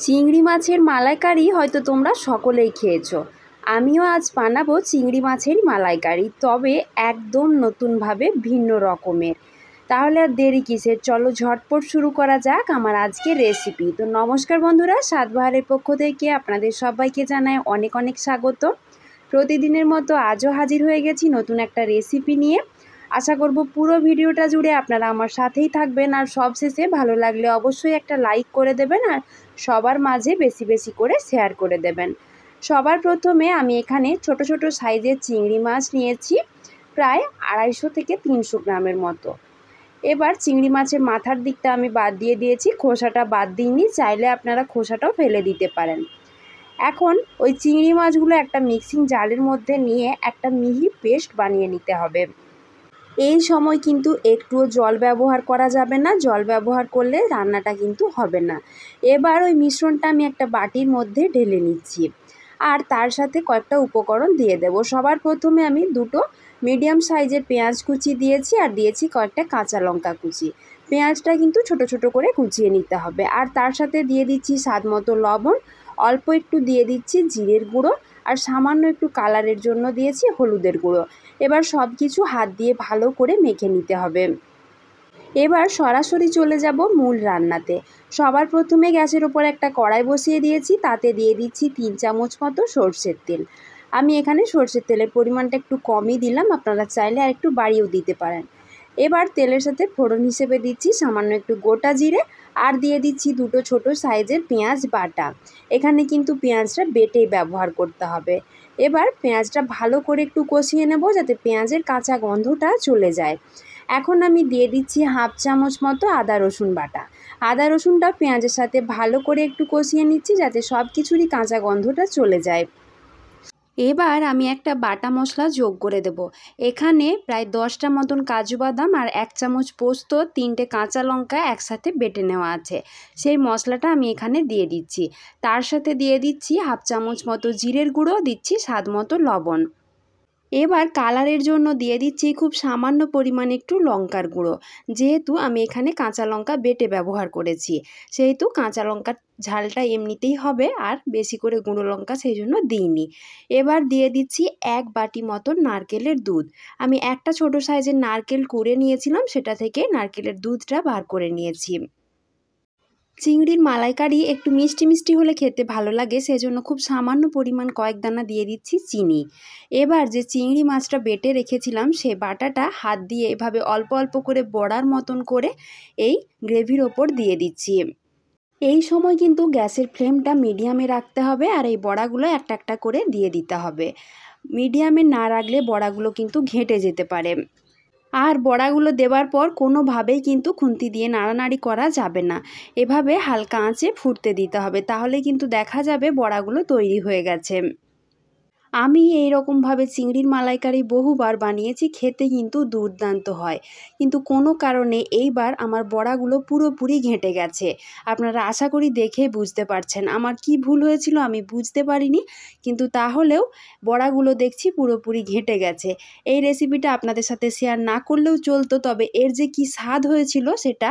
চিংড়ি মাছের মালাইকারি হয়তো তোমরা সকলেই খেয়েছো। আমিও আজ বানাবো চিংড়ি মাছের মালাইকারি, তবে একদম নতুনভাবে ভিন্ন রকমের। তাহলে আর দেরি কিসের, চলো ঝটপট শুরু করা যাক আমার আজকের রেসিপি। তো নমস্কার বন্ধুরা, স্বাদবাহারের পক্ষ থেকে আপনাদের সবাইকে জানাই অনেক অনেক স্বাগত। প্রতিদিনের মতো আজও হাজির হয়ে গেছি নতুন একটা রেসিপি নিয়ে। আশা করব পুরো ভিডিওটা জুড়ে আপনারা আমার সাথেই থাকবেন, আর সবশেষে ভালো লাগলে অবশ্যই একটা লাইক করে দেবেন আর সবার মাঝে বেশি বেশি করে শেয়ার করে দেবেন। সবার প্রথমে আমি এখানে ছোট ছোট সাইজের চিংড়ি মাছ নিয়েছি, প্রায় 250 থেকে 300 গ্রামের মতো। এবার চিংড়ি মাছের মাথার দিকটা আমি বাদ দিয়ে দিয়েছি, খোসাটা বাদ দিইনি, চাইলে আপনারা খোসাটাও ফেলে দিতে পারেন। এখন ওই চিংড়ি মাছগুলো একটা মিক্সিং জারের মধ্যে নিয়ে একটা মিহি পেস্ট বানিয়ে নিতে হবে। এই সময় কিন্তু একটুও জল ব্যবহার করা যাবে না, জল ব্যবহার করলে রান্নাটা কিন্তু হবে না। এবার ওই মিশ্রণটা আমি একটা বাটির মধ্যে ঢেলে নিচ্ছি, আর তার সাথে কয়েকটা উপকরণ দিয়ে দেব। সবার প্রথমে আমি দুটো মিডিয়াম সাইজের পেঁয়াজ কুচি দিয়েছি, আর দিয়েছি কয়েকটা কাঁচা লঙ্কা কুচি। পেঁয়াজটা কিন্তু ছোট ছোট করে কুচিয়ে নিতে হবে। আর তার সাথে দিয়ে দিচ্ছি স্বাদ মতো লবণ, অল্প একটু দিয়ে দিচ্ছি জিরের গুঁড়ো, আর সামান্য একটু কালারের জন্য দিয়েছি হলুদের গুঁড়ো। এবার সব কিছু হাত দিয়ে ভালো করে মেখে নিতে হবে। এবার সরাসরি চলে যাব মূল রান্নাতে। সবার প্রথমে গ্যাসের ওপর একটা কড়াই বসিয়ে দিয়েছি, তাতে দিয়ে দিচ্ছি 3 চামচ মতো সরষের তেল। আমি এখানে সরষের তেলের পরিমাণটা একটু কমই দিলাম, আপনারা চাইলে আর একটু বাড়িয়েও দিতে পারেন। এবার তেলের সাথে ফোড়ন হিসেবে দিচ্ছি সামান্য একটু গোটা জিরে, আর দিয়ে দিচ্ছি দুটো ছোট সাইজের পেঁয়াজ বাটা। এখানে কিন্তু পেঁয়াজটা বেটেই ব্যবহার করতে হবে। এবার পেঁয়াজটা ভালো করে একটু কষিয়ে নেব, যাতে পেঁয়াজের কাঁচা গন্ধটা চলে যায়। এখন আমি দিয়ে দিচ্ছি 1/2 চামচ মতো আদা রসুন বাটা। আদা রসুনটা পেঁয়াজের সাথে ভালো করে একটু কষিয়ে নিচ্ছি, যাতে সব কিছুরই কাঁচা গন্ধটা চলে যায়। এবার আমি একটা বাটা মশলা যোগ করে দেব। এখানে প্রায় 10টা মতন কাজু বাদাম আর 1 চামচ পোস্ত, 3টে কাঁচা লঙ্কা একসাথে বেটে নেওয়া আছে, সেই মশলাটা আমি এখানে দিয়ে দিচ্ছি। তার সাথে দিয়ে দিচ্ছি 1/2 চামচ মতো জিরের গুঁড়ো, দিচ্ছি স্বাদ মতো লবণ। এবার কালারের জন্য দিয়ে দিচ্ছি খুব সামান্য পরিমাণে একটু লঙ্কার গুঁড়ো। যেহেতু আমি এখানে কাঁচা লঙ্কা বেটে ব্যবহার করেছি, সেহেতু কাঁচা লঙ্কার ঝালটা এমনিতেই হবে, আর বেশি করে গুঁড়ো লঙ্কা সেই জন্য দিইনি। এবার দিয়ে দিচ্ছি 1 বাটি মতো নারকেলের দুধ। আমি একটা ছোট সাইজের নারকেল কুড়ে নিয়েছিলাম, সেটা থেকে নারকেলের দুধটা বার করে নিয়েছি। চিংড়ির মালাইকারি একটু মিষ্টি মিষ্টি হলে খেতে ভালো লাগে, সেজন্য খুব সামান্য পরিমাণ কয়েক দানা দিয়ে দিচ্ছি চিনি। এবার যে চিংড়ি মাছটা বেটে রেখেছিলাম, সে বাটাটা হাত দিয়ে এভাবে অল্প অল্প করে বড়ার মতন করে এই গ্রেভির ওপর দিয়ে দিচ্ছি। এই সময় কিন্তু গ্যাসের ফ্লেমটা মিডিয়ামে রাখতে হবে, আর এই বড়াগুলো একটা একটা করে দিয়ে দিতে হবে। মিডিয়ামে না রাখলে বড়াগুলো কিন্তু ঘেঁটে যেতে পারে। আর বড়াগুলো দেওয়ার পর কোনোভাবেই কিন্তু খুন্তি দিয়ে নাড়ানাড়ি করা যাবে না, এভাবে হালকা আঁচে ফুটতে দিতে হবে, তাহলে কিন্তু দেখা যাবে বড়াগুলো তৈরি হয়ে গেছে। আমি এই রকমভাবে চিংড়ির মালাইকারি বহুবার বানিয়েছি, খেতে কিন্তু দুর্দান্ত হয়। কিন্তু কোনো কারণে এইবার আমার বড়াগুলো পুরোপুরি ঘেঁটে গেছে। আপনারা আশা করি দেখেই বুঝতে পারছেন আমার কি ভুল হয়েছিল, আমি বুঝতে পারিনি, কিন্তু তাহলেও বড়াগুলো দেখছি পুরোপুরি ঘেঁটে গেছে। এই রেসিপিটা আপনাদের সাথে শেয়ার না করলেও চলতো, তবে এর যে কি স্বাদ হয়েছিল সেটা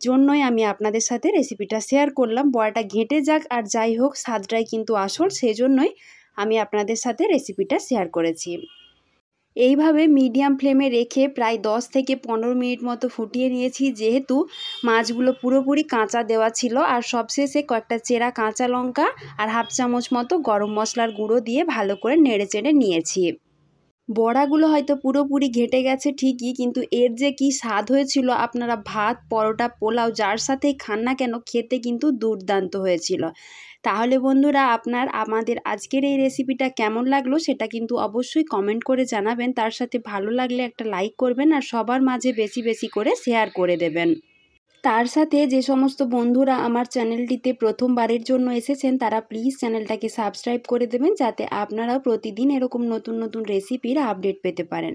জন্যই আমি আপনাদের সাথে রেসিপিটা শেয়ার করলাম। বড়াটা ঘেঁটে যাক আর যাই হোক, স্বাদটাই কিন্তু আসল, সেজন্যই আমি আপনাদের সাথে রেসিপিটা শেয়ার করেছি। এইভাবে মিডিয়াম ফ্লেমে রেখে প্রায় 10 থেকে 15 মিনিট মতো ফুটিয়ে নিয়েছি, যেহেতু মাছগুলো পুরোপুরি কাঁচা দেওয়া ছিল। আর সবশেষে কয়েকটা চেরা কাঁচা লঙ্কা আর 1/2 চামচ মতো গরম মশলার গুঁড়ো দিয়ে ভালো করে নেড়েচেড়ে নিয়েছি। বড়াগুলো হয়তো পুরোপুরি ঘেঁটে গেছে ঠিকই, কিন্তু এর যে কি স্বাদ হয়েছিল, আপনারা ভাত, পরোটা, পোলাও যার সাথেই খান না কেন, খেতে কিন্তু দুর্দান্ত হয়েছিল। তাহলে বন্ধুরা, আমাদের আজকের এই রেসিপিটা কেমন লাগলো সেটা কিন্তু অবশ্যই কমেন্ট করে জানাবেন। তার সাথে ভালো লাগলে একটা লাইক করবেন, আর সবার মাঝে বেশি বেশি করে শেয়ার করে দেবেন। তার সাথে যে সমস্ত বন্ধুরা আমার চ্যানেলটিতে প্রথমবারের জন্য এসেছেন, তারা প্লিজ চ্যানেলটাকে সাবস্ক্রাইব করে দেবেন, যাতে আপনারাও প্রতিদিন এরকম নতুন নতুন রেসিপির আপডেট পেতে পারেন।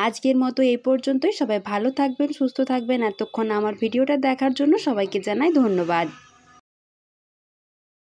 আজকের মতো এই পর্যন্তই। সবাই ভালো থাকবেন, সুস্থ থাকবেন। এতক্ষণ আমার ভিডিওটা দেখার জন্য সবাইকে জানাই ধন্যবাদ।